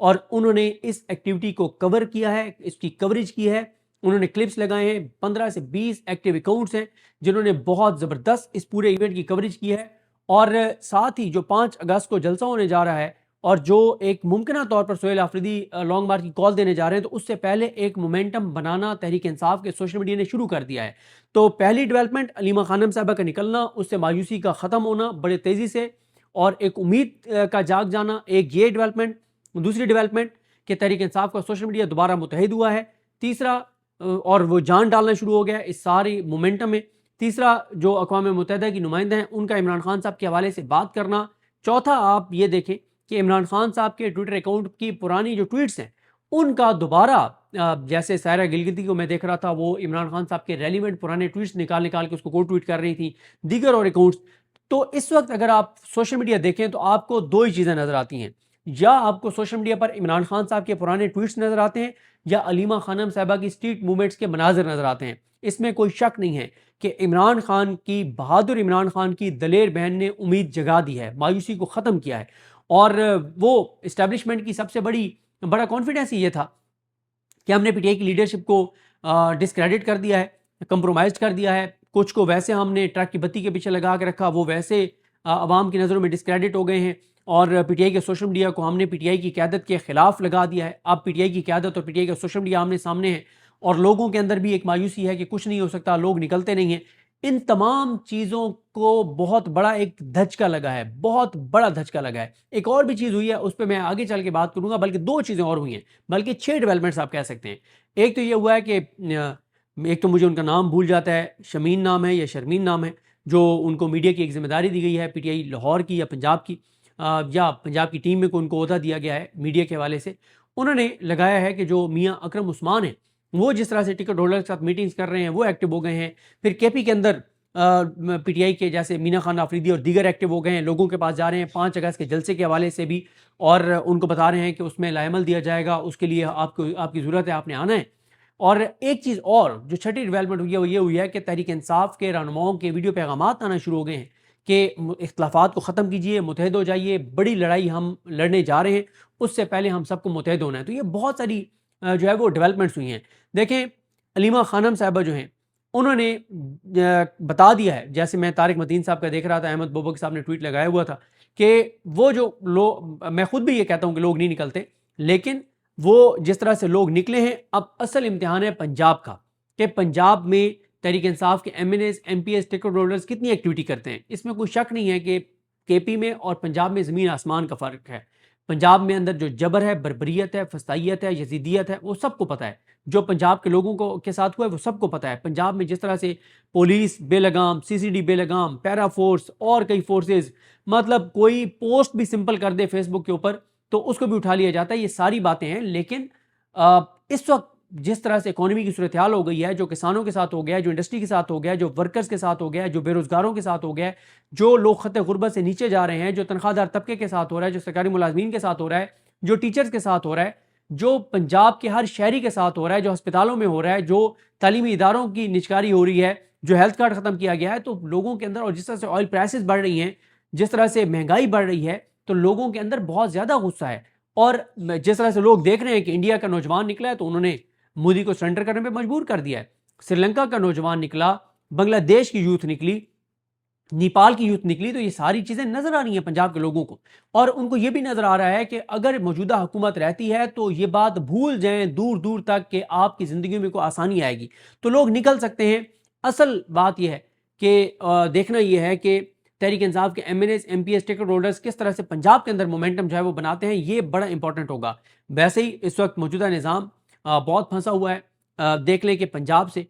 اور انہوں نے اس ایکٹیویٹی کو کور کیا ہے، اس کی کوریج کی ہے، انہوں نے کلپس لگائے ہیں، 15 سے 20 ایکٹیو اکاؤنٹس ہیں جنہوں نے بہت زبردست اس پورے ایونٹ کی کوریج کی ہے، اور ساتھ ہی جو 5 اگست کو جلسہ ہونے جا رہا ہے اور جو ایک ممکنہ طور پر سہیل آفریدی لانگ مارچ کی کال دینے جا رہے ہیں، تو اس سے پہلے ایک مومنٹم بنانا تحریک انصاف کے سوشل میڈیا نے شروع کر دیا ہے۔ تو پہلی ڈیولپمنٹ علیمہ خانم صاحبہ کا نکلنا، اس سے مایوسی کا ختم ہونا بڑے تیزی سے، اور ایک امید کا جاگ جانا، ایک یہ ڈیولپمنٹ۔ دوسری ڈیولپمنٹ کہ تحریک انصاف کا سوشل میڈیا دوبارہ متحد ہوا ہے۔ تیسرا اور وہ جان ڈالنا شروع ہو گیا اس ساری مومنٹم میں۔ تیسرا جو اقوام متحدہ کی نمائندہ ہیں ان کا عمران خان صاحب کے حوالے سے بات کرنا۔ چوتھا آپ یہ دیکھیں کہ عمران خان صاحب کے ٹویٹر اکاؤنٹ کی پرانی جو ٹویٹس ہیں ان کا دوبارہ جیسے سائرہ گلگتی کو میں دیکھ رہا تھا، وہ عمران خان صاحب کے ریلیونٹ پرانے ٹویٹس نکال کے اس کو کوٹ ٹویٹ کر رہی تھی، دیگر اور اکاؤنٹس۔ تو اس وقت اگر آپ سوشل میڈیا دیکھیں تو آپ کو دو ہی چیزیں نظر آتی ہیں، یا آپ کو سوشل میڈیا پر عمران خان صاحب کے پرانے ٹویٹس نظر آتے ہیں، یا علیمہ خانم صاحبہ کی اسٹریٹ موومنٹس کے مناظر نظر آتے ہیں۔ اس میں کوئی شک نہیں ہے کہ عمران خان کی، بہادر عمران خان کی دلیر بہن نے امید جگا دی ہے، مایوسی کو ختم کیا ہے، اور وہ اسٹیبلشمنٹ کی سب سے بڑا کانفیڈنس یہ تھا کہ ہم نے پی ٹی آئی کی لیڈرشپ کو ڈسکریڈٹ کر دیا ہے، کمپرومائز کر دیا ہے، کچھ کو ویسے ہم نے ٹرک کی بتی کے پیچھے لگا کے رکھا، وہ ویسے عوام کی نظروں میں ڈسکریڈٹ ہو گئے ہیں، اور پی ٹی آئی کے سوشل میڈیا کو ہم نے پی ٹی آئی کی قیادت کے خلاف لگا دیا ہے۔ اب پی ٹی آئی کی قیادت اور پی ٹی آئی کا سوشل میڈیا آمنے سامنے ہے، اور لوگوں کے اندر بھی ایک مایوسی ہے کہ کچھ نہیں ہو سکتا، لوگ نکلتے نہیں ہیں۔ ان تمام چیزوں کو بہت بڑا ایک دھچکا لگا ہے، بہت بڑا دھچکا لگا ہے۔ ایک اور بھی چیز ہوئی ہے، اس پہ میں آگے چل کے بات کروں گا، بلکہ 2 چیزیں اور ہوئی ہیں، بلکہ 6 ڈیولپمنٹس آپ کہہ سکتے ہیں۔ ایک تو یہ ہوا ہے کہ ایک تو مجھے ان کا نام بھول جاتا ہے، شمین نام ہے یا شرمین نام ہے، جو ان کو میڈیا کی ایک ذمہ داری دی گئی ہے پی ٹی آئی لاہور کی یا پنجاب کی، یا پنجاب کی ٹیم میں کو ان کو عہدہ دیا گیا ہے میڈیا کے حوالے سے۔ انہوں نے لگایا ہے کہ جو میاں اکرم عثمان ہیں وہ جس طرح سے ٹکٹ ہولڈر کے ساتھ میٹنگز کر رہے ہیں وہ ایکٹیو ہو گئے ہیں۔ پھر کے پی کے اندر پی ٹی آئی کے جیسے مینا خان آفریدی اور دیگر ایکٹیو ہو گئے ہیں، لوگوں کے پاس جا رہے ہیں 5 اگست کے جلسے کے حوالے سے بھی، اور ان کو بتا رہے ہیں کہ اس میں لائحہ دیا جائے گا، اس کے لیے آپ کی ضرورت ہے، آپ نے آنا ہے۔ اور ایک چیز اور جو چھٹی ڈیولپمنٹ ہوئی ہے وہ یہ ہوئی ہے کہ تحریک انصاف کے رہنماؤں کے ویڈیو پیغامات آنا شروع ہو گئے ہیں کہ اختلافات کو ختم کیجئے، متحد ہو جائیے، بڑی لڑائی ہم لڑنے جا رہے ہیں، اس سے پہلے ہم سب کو متحد ہونا ہے۔ تو یہ بہت ساری جو ہے وہ ڈیولپمنٹس ہوئی ہیں۔ دیکھیں علیمہ خانم صاحبہ جو ہیں انہوں نے بتا دیا ہے، جیسے میں طارق متین صاحب کا دیکھ رہا تھا، احمد بوبک صاحب نے ٹویٹ لگایا ہوا تھا کہ وہ جو لوگ، میں خود بھی یہ کہتا ہوں کہ لوگ نہیں نکلتے، لیکن وہ جس طرح سے لوگ نکلے ہیں، اب اصل امتحان ہے پنجاب کا، کہ پنجاب میں تحریک انصاف کے M N as, M P As, ticket holders کتنی ایکٹیویٹی کرتے ہیں۔ اس میں کوئی شک نہیں ہے کہ کے پی میں اور پنجاب میں زمین آسمان کا فرق ہے۔ پنجاب میں اندر جو جبر ہے، بربریت ہے، فسطائیت ہے، یزیدیت ہے، وہ سب کو پتہ ہے۔ جو پنجاب کے لوگوں کو کے ساتھ ہوا ہے وہ سب کو پتہ ہے۔ پنجاب میں جس طرح سے پولیس بے لگام، سی سی ڈی بے لگام، پیرا فورس اور کئی فورسز، مطلب کوئی پوسٹ بھی سمپل کر دے فیس بک کے اوپر تو اس کو بھی اٹھا لیا جاتا ہے۔ یہ ساری باتیں ہیں، لیکن اس وقت جس طرح سے اکانومی کی صورتحال ہو گئی ہے، جو کسانوں کے ساتھ ہو گیا ہے، جو انڈسٹری کے ساتھ ہو گیا ہے، جو ورکرز کے ساتھ ہو گیا ہے، جو بے روزگاروں کے ساتھ ہو گیا ہے، جو لوگ خط غربت سے نیچے جا رہے ہیں، جو تنخواہ دار طبقے کے ساتھ ہو رہا ہے، جو سرکاری ملازمین کے ساتھ ہو رہا ہے، جو ٹیچرز کے ساتھ ہو رہا ہے، جو پنجاب کے ہر شہری کے ساتھ ہو رہا ہے، جو ہسپتالوں میں ہو رہا ہے، جو تعلیمی اداروں کی نجکاری ہو رہی ہے، جو ہیلتھ کارڈ ختم کیا گیا ہے، تو لوگوں کے اندر، اور جس طرح سے آئل پرائسز بڑھ رہی ہیں، جس طرح سے مہنگائی بڑھ رہی ہے، تو لوگوں کے اندر بہت زیادہ غصہ ہے۔ اور جس طرح سے لوگ دیکھ رہے ہیں کہ انڈیا کا نوجوان نکلا ہے تو انہوں نے مودی کو سرنڈر کرنے پہ مجبور کر دیا ہے، سری لنکا کا نوجوان نکلا، بنگلہ دیش کی یوتھ نکلی، نیپال کی یوتھ نکلی، تو یہ ساری چیزیں نظر آ رہی ہیں پنجاب کے لوگوں کو، اور ان کو یہ بھی نظر آ رہا ہے کہ اگر موجودہ حکومت رہتی ہے تو یہ بات بھول جائیں دور دور تک کہ آپ کی زندگی میں کوئی آسانی آئے گی، تو لوگ نکل سکتے ہیں۔ اصل بات یہ ہے کہ دیکھنا یہ ہے کہ تحریک انصاف کے M N as, M P S, ticket holders کس طرح سے پنجاب کے اندر مومنٹم جو ہے وہ بناتے ہیں، یہ بڑا امپورٹنٹ ہوگا۔ ویسے ہی اس وقت موجودہ نظام بہت پھنسا ہوا ہے۔ دیکھ لیں کہ پنجاب سے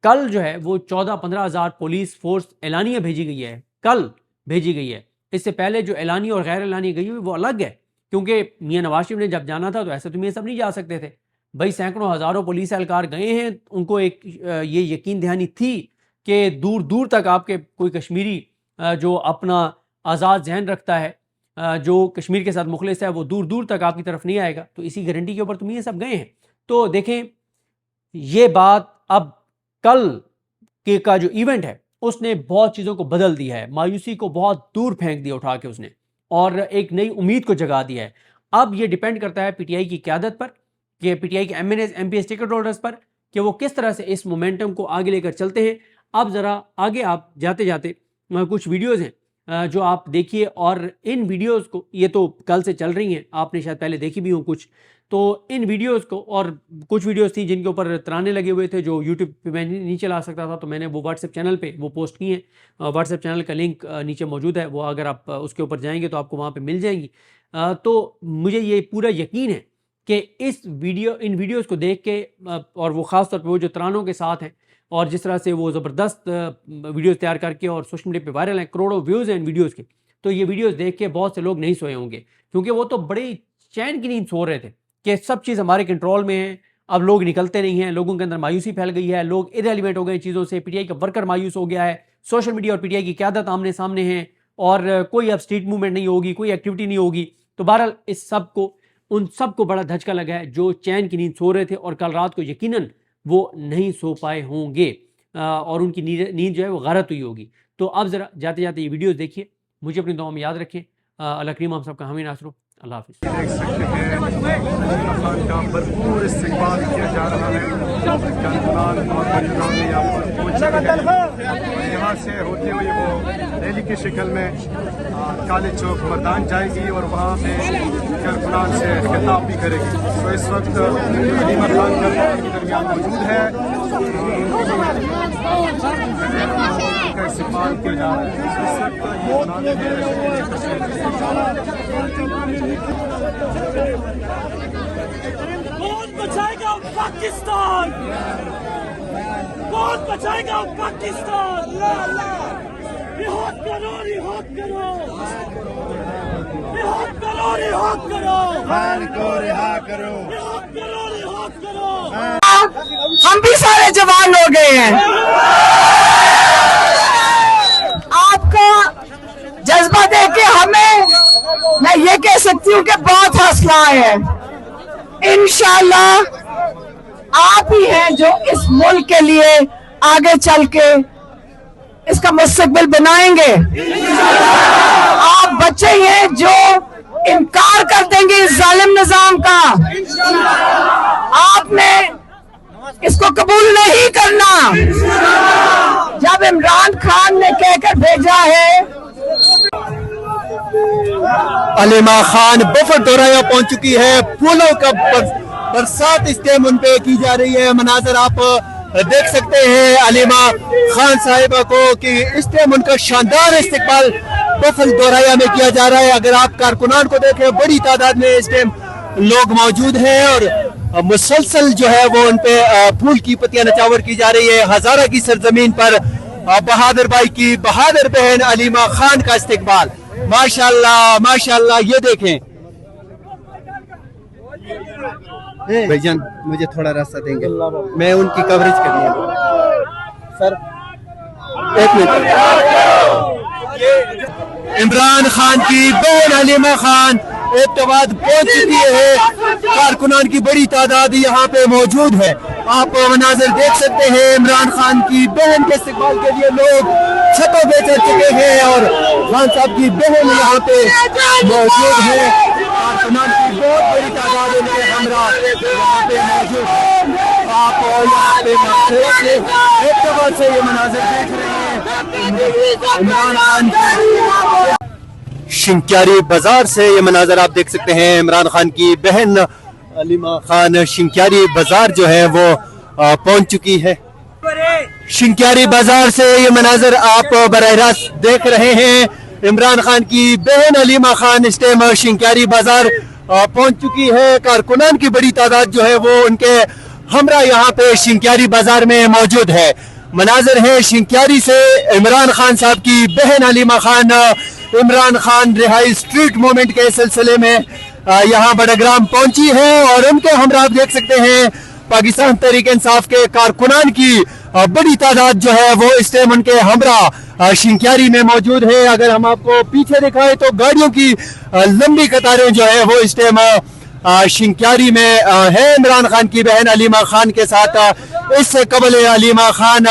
کل جو ہے وہ 14-15 ہزار پولیس فورس اعلانیہ بھیجی گئی ہے، کل بھیجی گئی ہے۔ اس سے پہلے جو اعلانی اور غیر اعلانی گئی ہوئی وہ الگ ہے، کیونکہ میاں نواز شریف نے جب جانا تھا تو ایسے تو میاں سب نہیں جا سکتے تھے، بھائی سینکڑوں ہزاروں پولیس اہلکار گئے ہیں، ان کو ایک یہ یقین دہانی تھی کہ دور دور تک آپ کے کوئی کشمیری جو اپنا آزاد ذہن رکھتا ہے، جو کشمیر کے ساتھ مخلص ہے، وہ دور دور تک آپ کی طرف نہیں آئے گا، تو اسی گارنٹی کے اوپر تو میاں سب گئے ہیں۔ تو دیکھیں یہ بات اب کل کے کا جو ایونٹ ہے اس نے بہت چیزوں کو بدل دیا ہے، مایوسی کو بہت دور پھینک دیا اٹھا کے اس نے، اور ایک نئی امید کو جگا دیا ہے۔ اب یہ ڈیپینڈ کرتا ہے پی ٹی آئی کی قیادت پر، کہ پی ٹی آئی کے M N as M P S ticket holders پر، کہ وہ کس طرح سے اس مومنٹم کو آگے لے کر چلتے ہیں۔ اب ذرا آگے آپ جاتے جاتے کچھ ویڈیوز ہیں جو آپ دیکھیے، اور ان ویڈیوز کو، یہ تو کل سے چل رہی ہیں، آپ نے شاید پہلے دیکھی بھی ہوں کچھ، تو ان ویڈیوز کو، اور کچھ ویڈیوز تھیں جن کے اوپر ترانے لگے ہوئے تھے جو یوٹیوب پہ میں نہیں چلا سکتا تھا، تو میں نے وہ واٹس ایپ چینل پہ وہ پوسٹ کی ہیں۔ واٹس ایپ چینل کا لنک نیچے موجود ہے، وہ اگر آپ اس کے اوپر جائیں گے تو آپ کو وہاں پہ مل جائیں گی۔ تو مجھے یہ پورا یقین ہے کہ ان ویڈیوز کو دیکھ کے، اور وہ خاص طور پہ وہ جو ترانوں کے ساتھ ہیں، اور جس طرح سے وہ زبردست ویڈیوز تیار کر کے اور سوشل میڈیا پہ وائرل ہیں، کروڑوں ویوز ہیں ان ویڈیوز کے، تو یہ ویڈیوز دیکھ کے بہت سے لوگ نہیں سوئے ہوں گے، کیونکہ وہ تو بڑی چین کی نیند سو رہے تھے کہ سب چیز ہمارے کنٹرول میں ہے، اب لوگ نکلتے نہیں ہیں، لوگوں کے اندر مایوسی پھیل گئی ہے، لوگ ارریلیونٹ ہو گئے چیزوں سے، پی ٹی آئی کا ورکر مایوس ہو گیا ہے، سوشل میڈیا اور پی ٹی آئی کی قیادت آمنے سامنے ہیں، اور کوئی اب اسٹریٹ موومنٹ نہیں ہوگی، کوئی ایکٹیویٹی نہیں ہوگی۔ تو بہرحال ان سب کو بڑا دھچکا لگا ہے جو چین کی نیند سو رہے تھے، اور کل رات کو یقیناً وہ نہیں سو پائے ہوں گے، اور ان کی نیند جو ہے وہ غارت ہوئی ہوگی۔ تو اب ذرا جاتے جاتے یہ ویڈیوز دیکھیے، مجھے اپنی دعاؤں میں یاد رکھیں۔ اللہ کریم ہم سب کا حامی ناصر ہو۔ اللہ حافظ۔ دیکھ سکتے ہیں خان کا بھرپور استقبال کیا جا رہا ہے، کارکنان اور مریضان یہاں پر پہنچ چکے ہیں۔ یہاں سے ہوتے ہوئے وہ ریلی کی شکل میں کالج چوک مردان جائے گی، اور وہاں پہ کارکنان سے خطاب بھی کرے گی۔ تو اس وقت علیمہ خان کارکنان کے درمیان موجود ہے، کا استقبال کیا جا رہا ہے۔ اس وقت کون بچائے گا پاکستان، کون بچائے گا پاکستان، رہا کرو، رہا کرو، رہا کرو، رہا کرو، خان کو رہا کرو، رہا کرو، رہا کرو۔ ہم بھی سارے جوان ہو گئے ہیں، آپ کا جذبہ دیکھ کے میں یہ کہہ سکتی ہوں کہ بہت حوصلہ ہے۔ انشاءاللہ آپ ہی ہیں جو اس ملک کے لیے آگے چل کے اس کا مستقبل بنائیں گے۔ آپ بچے ہیں جو انکار کر دیں گے اس ظالم نظام کا، آپ نے اس کو قبول نہیں کرنا۔ جب عمران خان نے کہہ کر بھیجا ہے، علیمہ خان بفر دوریا پہنچ چکی ہے، پھولوں کا برسات اس ٹائم ان پہ کی جا رہی ہے۔ مناظر آپ دیکھ سکتے ہیں علیمہ خان صاحبہ کو کہ اس ٹائم ان کا شاندار استقبال بفر دوریا میں کیا جا رہا ہے۔ اگر آپ کارکنان کو دیکھیں، بڑی تعداد میں اس ٹائم لوگ موجود ہیں، اور مسلسل جو ہے وہ ان پہ پھول کی پتیاں نچاور کی جا رہی ہے۔ ہزارہ کی سرزمین پر بہادر بھائی کی بہادر بہن علیمہ خان کا استقبال، ماشاءاللہ ماشاءاللہ۔ یہ دیکھیں بھائی جان، مجھے تھوڑا راستہ دیں گے، میں ان کی کوریج کرنی ہے سر، ایک منٹ۔ عمران خان کی بہن علیمہ خان ابتباد پہنچ چکی ہے، کارکنان کی بڑی تعداد یہاں پہ موجود ہے۔ آپ مناظر دیکھ سکتے ہیں، عمران خان کی بہن کے استقبال کے لیے لوگ چھتوں پہ چڑھ چکے ہیں، اور خان صاحب کی بہن یہاں پہ موجود ہے۔ کارکنان کی بہت بڑی تعداد ان کے ہمراہ یہاں پہ موجود ہے۔ آپ یہاں پہ ابتباد سے یہ مناظر دیکھ رہے ہیں، عمران خان کی شنکیاری بازار سے یہ مناظر آپ دیکھ سکتے ہیں۔ عمران خان کی بہن علیمہ خان شنکیاری بازار جو ہے وہ پہنچ چکی ہے۔ شنکیاری بازار سے یہ مناظر آپ براہ راست دیکھ رہے ہیں۔ عمران خان کی بہن علیمہ خان اس ٹائم شنکیاری بازار پہنچ چکی ہے۔ کارکنان کی بڑی تعداد جو ہے وہ ان کے ہمراہ یہاں پہ شنکیاری بازار میں موجود ہے۔ مناظر ہے شنکیاری سے عمران خان صاحب کی بہن علیمہ خان عمران خان رہائی اسٹریٹ موومنٹ کے سلسلے میں یہاں بڑگرام پہنچی ہے، اور ان کے ہمراہ آپ دیکھ سکتے ہیں پاکستان تحریک انصاف کے کارکنان کی بڑی تعداد جو ہے وہ اس ٹائم ان کے ہمراہ شنکیاری میں موجود ہے۔ اگر ہم آپ کو پیچھے دکھائیں تو گاڑیوں کی لمبی قطاریں جو ہے وہ اس ٹائم شنکیاری میں ہے عمران خان کی بہن علیمہ خان کے ساتھ۔ اس سے قبل علیمہ خان